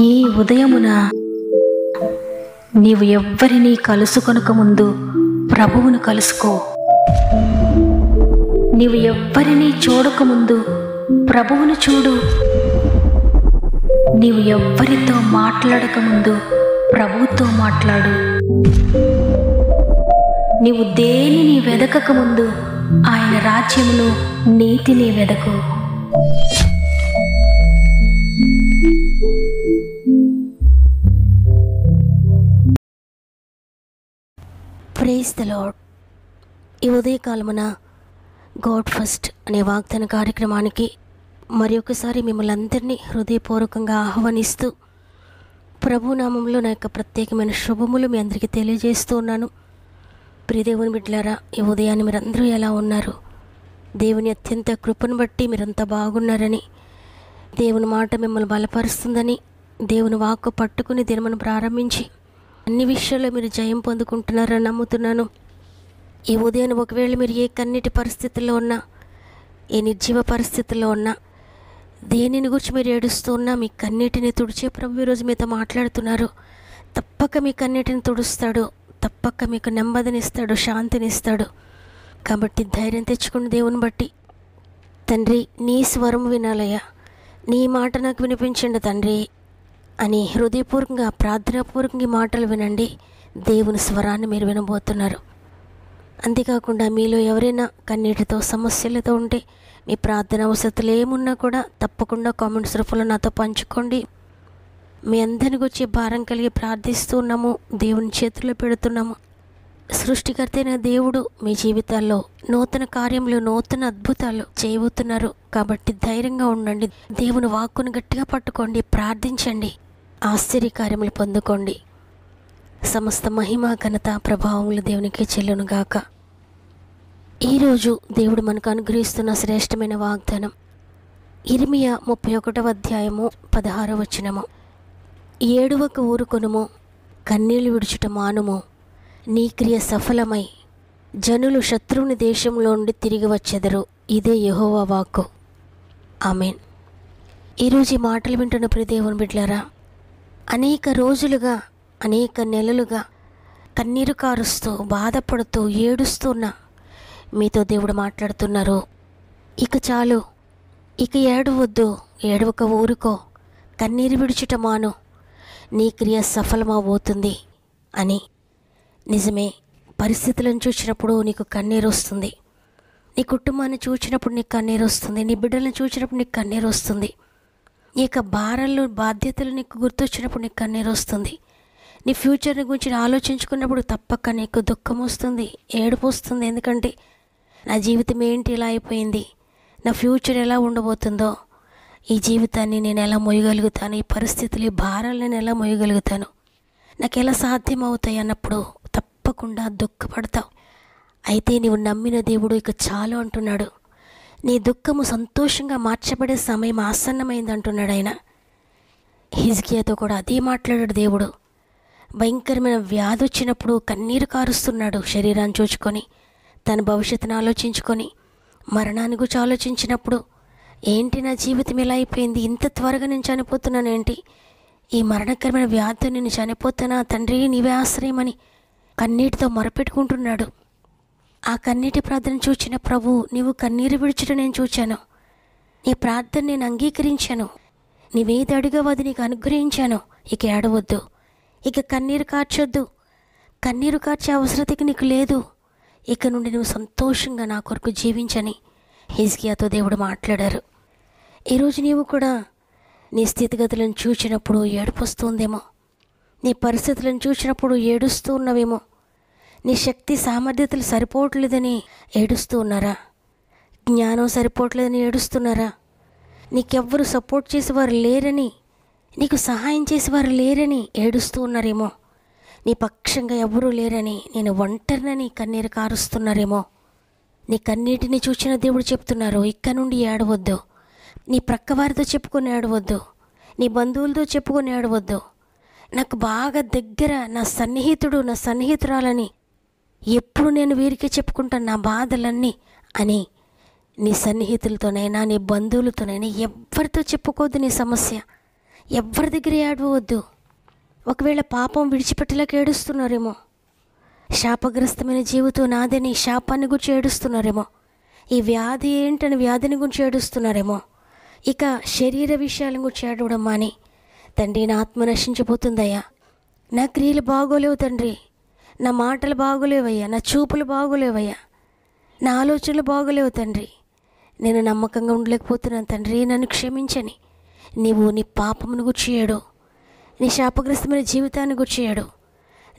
ఈ ఉదయమున నీవు ఎవ్వరినీ కలుసుకొనక ముందు ప్రభువును కలుసుకో. నీవు ఎవ్వరినీ చూడకముందు ప్రభువును చూడు. నీవు ఎవ్వరితో మాట్లాడకముందు ప్రభువుతో మాట్లాడు. నీవు దేనిని వెదకకముందు ఆయన రాజ్యమును నీతిని వెదకు. Praise the lord. ఈ ఉదయకాలమున గాడ్ ఫస్ట్ అనే వాగ్దాన కార్యక్రమానికి మరి ఒకసారి మిమ్మల్ని అందరినీ హృదయపూర్వకంగా ఆహ్వానిస్తూ ప్రభునామంలో నా యొక్క ప్రత్యేకమైన శుభములు మీ అందరికీ తెలియజేస్తూ ఉన్నాను. ప్రియ దేవుని బిడ్డలారా, ఈ ఉదయాన్ని మీరందరూ ఎలా ఉన్నారు? దేవుని అత్యంత కృపను బట్టి మీరంతా బాగున్నారని, దేవుని మాట మిమ్మల్ని బలపరుస్తుందని, దేవుని వాక్కు పట్టుకుని దినమును ప్రారంభించి అన్ని విషయాల్లో మీరు జయం పొందుకుంటున్నారని నమ్ముతున్నాను. ఈ ఉదయాన్ని ఒకవేళ మీరు ఏ కన్నీటి పరిస్థితుల్లో ఉన్నా, ఏ నిర్జీవ పరిస్థితుల్లో ఉన్నా, దేనిని గురించి మీరు ఏడుస్తూ ఉన్నా, మీ కన్నీటిని తుడిచే ప్రభు ఈరోజు మీతో మాట్లాడుతున్నారు. తప్పక మీ కన్నీటిని తుడుస్తాడు, తప్పక మీకు నెమ్మదినిస్తాడు, శాంతినిస్తాడు. కాబట్టి ధైర్యం తెచ్చుకుని దేవుని బట్టి, తండ్రి నీ స్వరం వినాలయ్యా, నీ మాట నాకు వినిపించండి తండ్రి అని హృదయపూర్వకంగా ప్రార్థనాపూర్వకంగా ఈ మాటలు వినండి. దేవుని స్వరాన్ని మీరు వినబోతున్నారు. అంతేకాకుండా మీలో ఎవరైనా కన్నీటితో సమస్యలతో ఉంటే, మీ ప్రార్థన అవసరతలు ఏమున్నా కూడా తప్పకుండా కామెంట్స్ రూపంలో నాతో పంచుకోండి. మీ అందరిని గురించి భారం కలిగి ప్రార్థిస్తూ ఉన్నాము, దేవుని చేతుల్లో పెడుతున్నాము. సృష్టికర్త అయిన దేవుడు మీ జీవితాల్లో నూతన కార్యములు, నూతన అద్భుతాలు చేయబోతున్నారు. కాబట్టి ధైర్యంగా ఉండండి. దేవుని వాక్కును గట్టిగా పట్టుకోండి, ప్రార్థించండి, ఆశ్చర్యకార్యములు పొందుకోండి. సమస్త మహిమ, ఘనత, ప్రభావములు దేవునికి చెల్లునుగాక. ఈరోజు దేవుడు మనకు అనుగ్రహిస్తున్న శ్రేష్టమైన వాగ్దానం ఇర్మియా 31వ అధ్యాయము 16వ వచనము. ఏడువక ఊరుకొనుము, కన్నీళ్లు విడుచుట మానుము, నీ క్రియ సఫలమై జనులు శత్రువుని దేశంలో నుండి తిరిగి వచ్చెదరు. ఇదే యెహోవా వాక్కు. ఆమేన్. ఈరోజు ఈ మాటలు వింటున్న ప్రియ దేవుని బిడ్డలారా, అనేక రోజులుగా, అనేక నెలలుగా కన్నీరు కారుస్తూ, బాధపడుతూ, ఏడుస్తున్న మీతో దేవుడు మాట్లాడుతున్నారు. ఇక చాలు, ఇక ఏడవద్దు, ఏడవక ఊరుకో, కన్నీరు విడుచుట మాను, నీ క్రియ సఫలమవబోతుంది అని. నిజమే, పరిస్థితులను చూసినప్పుడు నీకు కన్నీరు వస్తుంది, నీ కుటుంబాన్ని చూసినప్పుడు నీకు కన్నీరు వస్తుంది, నీ బిడ్డలను చూసినప్పుడు నీకు కన్నీరు వస్తుంది, నీ యొక్క భారాలు, బాధ్యతలు నీకు గుర్తొచ్చినప్పుడు నీకు కన్నీరు వస్తుంది, నీ ఫ్యూచర్ని గురించి ఆలోచించుకున్నప్పుడు తప్పక నీకు దుఃఖం వస్తుంది, ఏడుపు వస్తుంది. ఎందుకంటే నా జీవితం ఏంటి ఇలా అయిపోయింది, నా ఫ్యూచర్ ఎలా ఉండబోతుందో, ఈ జీవితాన్ని నేను ఎలా మోయగలుగుతాను, ఈ పరిస్థితులు, ఈ భారాలు నేను ఎలా మోయగలుగుతాను, నాకు ఎలా సాధ్యం అవుతాయి అన్నప్పుడు తప్పకుండా దుఃఖపడతావు. అయితే నీవు నమ్మిన దేవుడు ఇక చాలు అంటున్నాడు. నీ దుఃఖము సంతోషంగా మార్చబడే సమయం ఆసన్నమైంది అంటున్నాడు ఆయన. హిజ్కియాతో కూడా అదే మాట్లాడాడు దేవుడు. భయంకరమైన వ్యాధి వచ్చినప్పుడు కన్నీరు కారుస్తున్నాడు, శరీరాన్ని చూచుకొని, తన భవిష్యత్తును ఆలోచించుకొని, మరణాన్ని గురించి ఆలోచించినప్పుడు, ఏంటి నా జీవితం ఇలా అయిపోయింది, ఇంత త్వరగా నేను చనిపోతున్నాను ఏంటి, ఈ మరణకరమైన వ్యాధితో నేను చనిపోతానా తండ్రి, నీవే ఆశ్రయమని కన్నీటితో మొరపెట్టుకుంటున్నాడు. ఆ కన్నీటి ప్రార్థన చూచిన ప్రభు, నీవు కన్నీరు విడిచడం నేను చూచాను, నీ ప్రార్థన నేను అంగీకరించాను, నీవేది అడిగావో అది నీకు అనుగ్రహించాను. ఇక ఏడవద్దు, ఇక కన్నీరు కార్చొద్దు, కన్నీరు కార్చే అవసరతకి నీకు లేదు. ఇక నుండి నువ్వు సంతోషంగా నా కొరకు జీవించని హిజ్కియాతో దేవుడు మాట్లాడారు. ఈరోజు నీవు కూడా నీ స్థితిగతులను చూసినప్పుడు ఏడుపు వస్తుందేమో, నీ పరిస్థితులను చూసినప్పుడు ఏడుస్తూ ఉన్నవేమో, నీ శక్తి సామర్థ్యతలు సరిపోవట్లేదని ఏడుస్తూ ఉన్నారా? జ్ఞానం సరిపోవట్లేదని ఏడుస్తున్నారా? నీకెవ్వరు సపోర్ట్ చేసేవారు లేరని, నీకు సహాయం చేసేవారు లేరని ఏడుస్తూ ఉన్నారేమో, నీ పక్షంగా ఎవరూ లేరని, నేను ఒంటరినని కన్నీరు కారుస్తున్నారేమో. నీ కన్నీటిని చూచిన దేవుడు చెప్తున్నారు, ఇక్క నుండి ఏడవద్దు, నీ ప్రక్కవారితో చెప్పుకొని ఏడవద్దు, నీ బంధువులతో చెప్పుకొని ఏడవద్దు, నాకు బాగా దగ్గర నా సన్నిహితుడు, నా సన్నిహితురాలని ఎప్పుడు నేను వీరికే చెప్పుకుంటాను నా బాధలన్నీ అని నీ సన్నిహితులతోనైనా, నీ బంధువులతోనైనా ఎవరితో చెప్పుకోవద్దు నీ సమస్య. ఎవరి దగ్గర ఏడవద్దు. ఒకవేళ పాపం విడిచిపెట్టలేక ఏడుస్తున్నారేమో, శాపగ్రస్తమైన జీవితం నాదని శాపాన్ని గురించి ఏడుస్తున్నారేమో, ఈ వ్యాధి ఏంటని వ్యాధిని గురించి ఏడుస్తున్నారేమో, ఇక శరీర విషయాల గురించి ఏడవడం మాని, తండ్రి నా ఆత్మ నశించిపోతుందయ్యా, నా క్రియలు బాగోలేవు తండ్రి, నా మాటలు బాగోలేవయ్యా, నా చూపులు బాగోలేవయ్యా, నా ఆలోచనలు బాగోలేవు తండ్రి, నేను నమ్మకంగా ఉండలేకపోతున్నాను తండ్రి, నన్ను క్షమించని నీవు నీ పాపమును గురించి ఏడు, నీ శాపగ్రస్తమైన జీవితాన్ని గురించి ఏడు,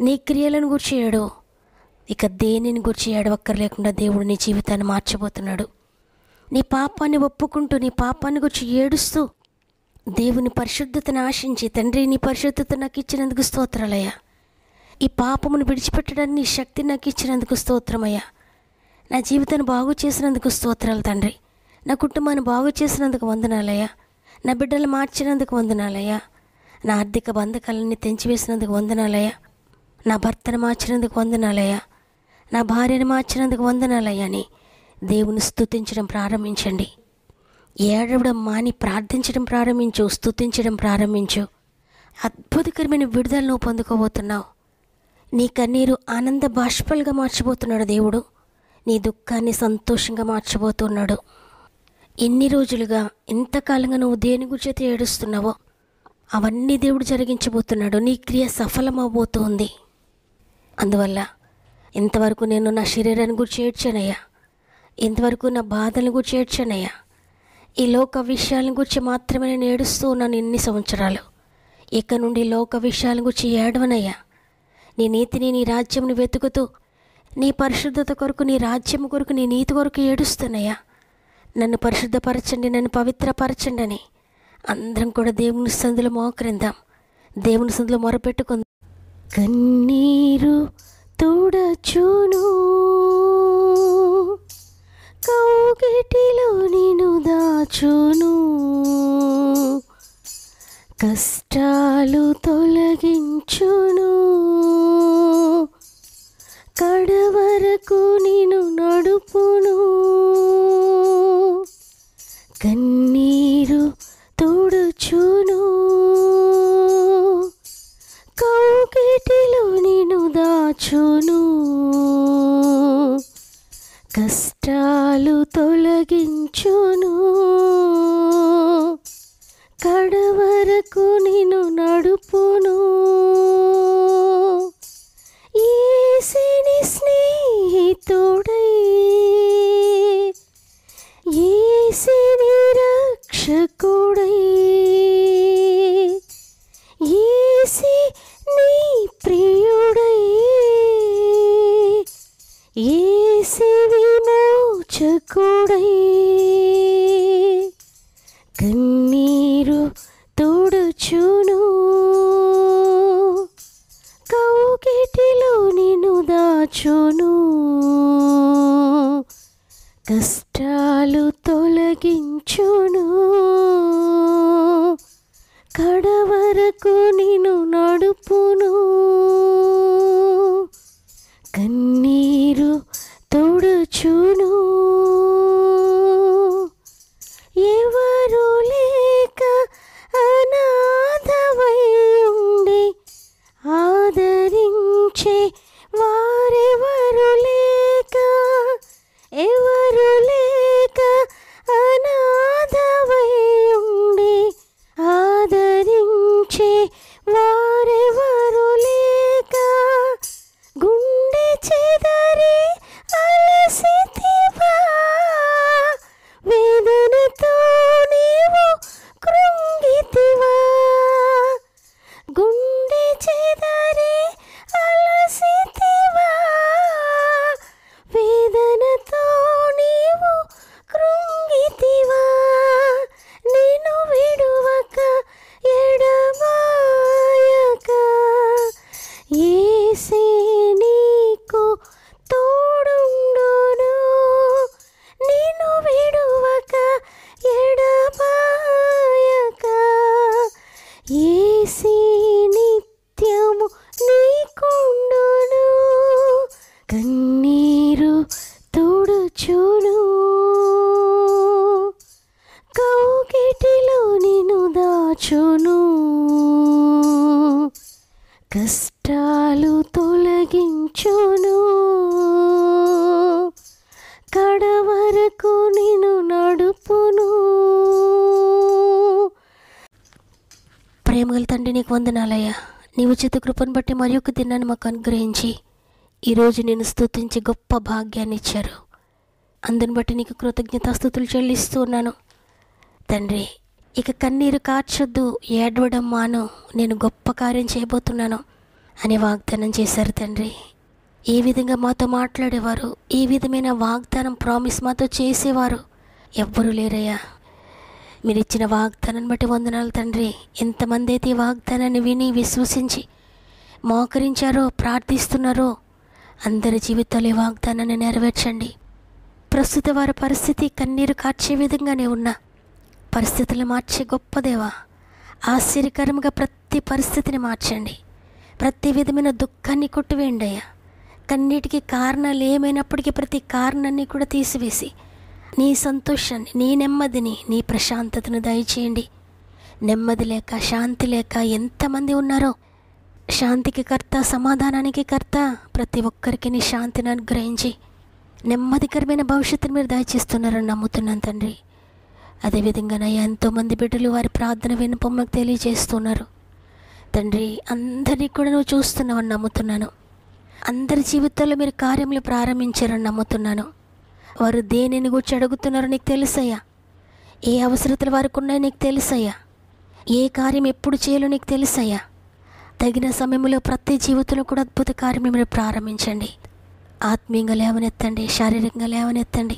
నీ క్రియలను గురించి ఏడు. ఇక దేనిని గురించి ఏడవక్కర్లేకుండా దేవుడు నీ జీవితాన్ని మార్చబోతున్నాడు. నీ పాపాన్ని ఒప్పుకుంటూ, నీ పాపాన్ని గురించి ఏడుస్తూ, దేవుని పరిశుద్ధతను ఆశించి, తండ్రి నీ పరిశుద్ధత నాకు ఇచ్చినందుకు స్తోత్రాలయ్యా, ఈ పాపమును విడిచిపెట్టడానికి నీ శక్తి నాకు ఇచ్చినందుకు స్తోత్రమయ్యా, నా జీవితాన్ని బాగు చేసినందుకు స్తోత్రాలు తండ్రి, నా కుటుంబాన్ని బాగు చేసినందుకు వందనాలయ్యా, నా బిడ్డలు మార్చినందుకు వందనాలయ్యా, నా ఆర్థిక బంధకాలన్నీ తెంచివేసినందుకు వందనాలయ్యా, నా భర్తను మార్చినందుకు వందనాలయ్యా, నా భార్యను మార్చినందుకు వందనాలయ్యా అని దేవుని స్తుతించడం ప్రారంభించండి. ఏడవడం మాని ప్రార్థించడం ప్రారంభించు, స్తుతించడం ప్రారంభించు. అద్భుతకరమైన విడుదల నువ్వు పొందుకోబోతున్నావు. నీ కన్నీరు ఆనంద బాష్పాలుగా మార్చబోతున్నాడు దేవుడు. నీ దుఃఖాన్ని సంతోషంగా మార్చబోతున్నాడు. ఎన్ని రోజులుగా, ఎంతకాలంగా నువ్వు దేని గురించి ఏడుస్తున్నావో అవన్నీ దేవుడు జరిగించబోతున్నాడు. నీ క్రియ సఫలమవబోతుంది. అందువల్ల ఇంతవరకు నేను నా శరీరాన్ని గురించి ఏడ్చానయ్యా, ఇంతవరకు నా బాధలను గురించి ఏడ్చానయ్యా, ఈ లోక విషయాల గురించి మాత్రమే నేను ఏడుస్తూ ఉన్నాను ఎన్ని సంవత్సరాలు. ఇక నుండి లోక విషయాల గురించి ఏడవనయ్యా, నీ నీతిని, నీ రాజ్యంని వెతుకుతూ, నీ పరిశుద్ధత కొరకు, నీ రాజ్యం కొరకు, నీ నీతి కొరకు ఏడుస్తానయ్యా. నన్ను పరిశుద్ధపరచండి, నన్ను పవిత్రపరచండి అని అందరం కూడా దేవుని సందులో మోకరిందాం, దేవుని సందులో మొరపెట్టుకుందాం. కన్నీరు తుడచును, కౌగిటిలో నిన్ను దాచును, కష్టాలు తొలగించును, కడవరకు నిన్ను నడుపును. కన్నీరు తుడుచును, కౌగిటిలో నిన్ను దాచును, కష్టాలు తొలగించును, కడవరకు నిన్ను నడుపును. యేసుని స్నేహితుడై, యేసుని రక్షకుడై, యేసు నీ ప్రియుడై, యేసు విమోచకుడై, కన్నీరు తుడుచును, కౌగిటిలో నిన్ను దాచును, కష్టాలు తొలగించును, కడవరకు నిన్ను నడుపును. కన్నీరు తుడుచును, ఎవరు లేక అనాథవై ఉండి ఆదరించే వారెవరు లేక, ఎవరు లేక తొలగించును, కష్టాలు తొలగించును, కడవరకు నిన్ను నడుపును. ప్రేమగల తండ్రి, నీకు వందనాలయ్యా. నీ ఉచిత కృపను బట్టి మరి ఒక దినాన్ని మాకు అనుగ్రహించి ఈరోజు నేను స్తుతించి గొప్ప భాగ్యాన్ని ఇచ్చారు. అందుని బట్టి నీకు కృతజ్ఞతాస్తుతులు చెల్లిస్తూ ఉన్నాను తండ్రి. ఇక కన్నీరు కార్చొద్దు, ఏడవడం మాను, నేను గొప్ప కార్యం చేయబోతున్నాను అని వాగ్దానం చేశారు తండ్రి. ఏ విధంగా మాతో మాట్లాడేవారు, ఏ విధమైన వాగ్దానం ప్రామిస్ మాతో చేసేవారు ఎవ్వరూ లేరయ్యా. మీరు ఇచ్చిన వాగ్దానాన్ని బట్టి వందనాలు తండ్రి. ఎంతమంది అయితే ఈ వాగ్దానాన్ని విని విశ్వసించి మోకరించారో, ప్రార్థిస్తున్నారో అందరి జీవితాలు ఈ వాగ్దానాన్ని నెరవేర్చండి. ప్రస్తుత వారి పరిస్థితి కన్నీరు కార్చే విధంగానే ఉన్న పరిస్థితులను మార్చే గొప్ప దేవా, ఆశ్చర్యకరంగా ప్రతి పరిస్థితిని మార్చండి. ప్రతి విధమైన దుఃఖాన్ని కొట్టివేయండి అయ్యా. కన్నీటికి కారణాలు ఏమైనప్పటికీ ప్రతి కారణాన్ని కూడా తీసివేసి నీ సంతోషాన్ని, నీ నెమ్మదిని, నీ ప్రశాంతతను దయచేయండి. నెమ్మది లేక, శాంతి లేక ఎంతమంది ఉన్నారో, శాంతికి కర్త, సమాధానానికి కర్త, ప్రతి ఒక్కరికి నీ శాంతిని అనుగ్రహించి నెమ్మదికరమైన భవిష్యత్తును మీరు దయచేస్తున్నారని నమ్ముతున్నాను తండ్రి. అదేవిధంగానయ్యా, ఎంతోమంది బిడ్డలు వారి ప్రార్థన విన్నపంలోకి తెలియజేస్తున్నారు తండ్రి. అందరినీ కూడా నువ్వు చూస్తున్నావని నమ్ముతున్నాను. అందరి జీవితాల్లో మీరు కార్యములు ప్రారంభించారని నమ్ముతున్నాను. వారు దేనిని గురించి అడుగుతున్నారో నీకు తెలుసయ్యా. ఏ అవసరతలు వారికి ఉన్నాయో నీకు తెలుసయ్యా. ఏ కార్యం ఎప్పుడు చేయాలో నీకు తెలుసయ్యా. తగిన సమయంలో ప్రతి జీవితంలో కూడా అద్భుత కార్యం మీరు ప్రారంభించండి. ఆత్మీయంగా లేవనెత్తండి, శారీరకంగా లేవనెత్తండి,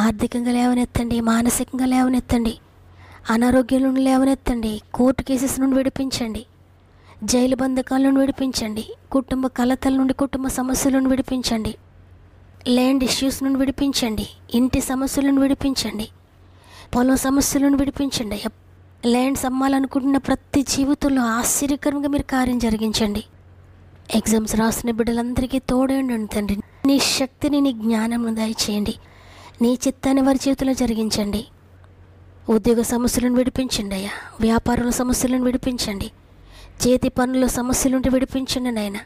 ఆర్థికంగా లేవనెత్తండి, మానసికంగా లేవనెత్తండి, అనారోగ్యం నుండి లేవనెత్తండి, కోర్టు కేసెస్ నుండి విడిపించండి, జైలు బంధకాల నుండి విడిపించండి, కుటుంబ కలతల నుండి, కుటుంబ సమస్యల నుండి విడిపించండి, ల్యాండ్ ఇష్యూస్ నుండి విడిపించండి, ఇంటి సమస్యలను విడిపించండి, పొలం సమస్యలను విడిపించండి. ల్యాండ్స్ అమ్మాలనుకుంటున్న ప్రతి జీవితంలో ఆశ్చర్యకరంగా మీరు కార్యం జరిగించండి. ఎగ్జామ్స్ రాసిన బిడ్డలందరికీ తోడేయండి తండ్రి. నీ శక్తిని, నీ జ్ఞానంను దయచేయండి. నీ చిత్తాన్ని వారి చేతిలో జరిగించండి. ఉద్యోగ సమస్యలను విడిపించండి అయ్యా. వ్యాపారుల సమస్యలను విడిపించండి. చేతి పనుల సమస్యలుంటే విడిపించండి నాయన.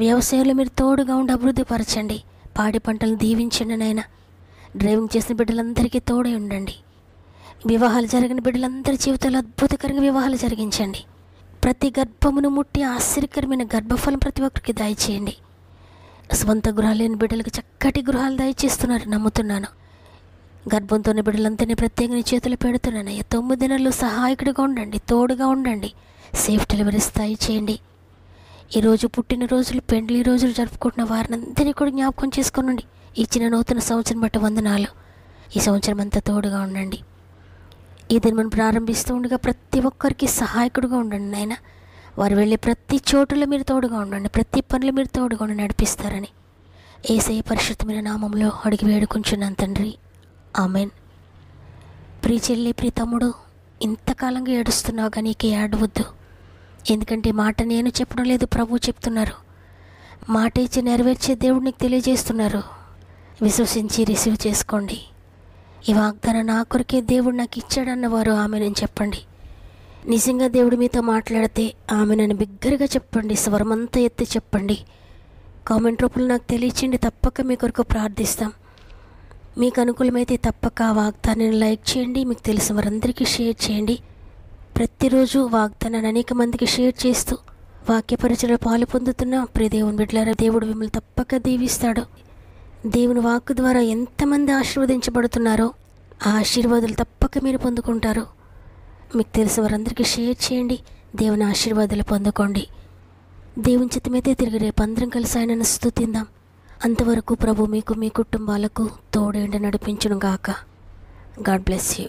వ్యవసాయంలో మీరు తోడుగా ఉండి అభివృద్ధిపరచండి. పాడి పంటలను దీవించండి నాయన. డ్రైవింగ్ చేసిన బిడ్డలందరికీ తోడే ఉండండి. వివాహాలు జరిగిన బిడ్డలందరి జీవితాలు అద్భుతకరంగా వివాహాలు జరిగించండి. ప్రతి గర్భమును ముట్టి ఆశ్చర్యకరమైన గర్భఫలం ప్రతి ఒక్కరికి దయచేయండి. స్వంత గృహాలు లేని బిడ్డలకు చక్కటి గృహాలు దయచేస్తున్నారు నమ్ముతున్నాను. గర్భంతోని బిడ్డలందరినీ ప్రత్యేకంగా చేతులు పెడుతున్నాను. 9 నెలలు సహాయకుడిగా ఉండండి, తోడుగా ఉండండి, సేఫ్ డెలివరీస్ దయచేయండి. ఈరోజు పుట్టినరోజులు, పెండ్లి రోజులు జరుపుకుంటున్న వారిని అందరినీ కూడా జ్ఞాపకం చేసుకోనండి. ఇచ్చిన నూతన సంవత్సరం బట్టి వందనాలు. ఈ సంవత్సరం అంతా తోడుగా ఉండండి. ఈ దినం ప్రారంభిస్తూ ఉండగా ప్రతి ఒక్కరికి సహాయకుడుగా ఉండండి నాయన. వారు వెళ్ళే ప్రతి చోటులో మీరు తోడుగా ఉండండి, ప్రతి పనులు మీరు తోడుగా ఉండి నడిపిస్తారని యేసయ్య పరిశుద్ధమైన నామంలో అడిగి వేడుకుంటున్నాను తండ్రి. ఆమెన్. ప్రియ చెల్లి, ప్రియ తమ్ముడు, ఇంతకాలంగా ఏడుస్తున్నావు కానీ నీకు ఏడవద్దు. ఎందుకంటే మాట నేను చెప్పడం లేదు, ప్రభు చెప్తున్నారు. మాట ఇచ్చి నెరవేర్చే దేవుడు నీకు తెలియజేస్తున్నారు. విశ్వసించి రిసీవ్ చేసుకోండి. ఈ వాగ్దానం నా కొరకే దేవుడు నాకు ఇచ్చాడన్నవారు ఆమెనని చెప్పండి. నిజంగా దేవుడు మీతో మాట్లాడితే ఆమెనని బిగ్గరగా చెప్పండి, స్వరమంతా ఎత్తి చెప్పండి. కామెంట్ రూపంలో నాకు తెలియచేయండి. తప్పక మీ కొరకు ప్రార్థిస్తాం. మీకు అనుకూలమైతే తప్పక ఆ వాగ్దానాన్ని లైక్ చేయండి. మీకు తెలిసిన వారందరికీ షేర్ చేయండి. ప్రతిరోజు వాగ్దానాన్ని అనేక మందికి షేర్ చేస్తూ వాక్య పరిచయలో పాలు పొందుతున్న ప్రియ దేవుని బిడ్డలారా, దేవుడు మిమ్మల్ని తప్పక దీవిస్తాడు. దేవుని వాక్కు ద్వారా ఎంతమంది ఆశీర్వదించబడుతున్నారో ఆ ఆశీర్వాదాలు తప్పక మీరు పొందుకుంటారు. మీకు తెలిసిన వారందరికీ షేర్ చేయండి. దేవుని ఆశీర్వాదాలు పొందుకోండి. దేవుని చిత్తమైతే తిరిగి రేపు అందరం కలిసి ఆయనను స్తుతిందాం. అంతవరకు ప్రభు మీకు, మీ కుటుంబాలకు తోడేండి నడిపించును గాక. God bless you.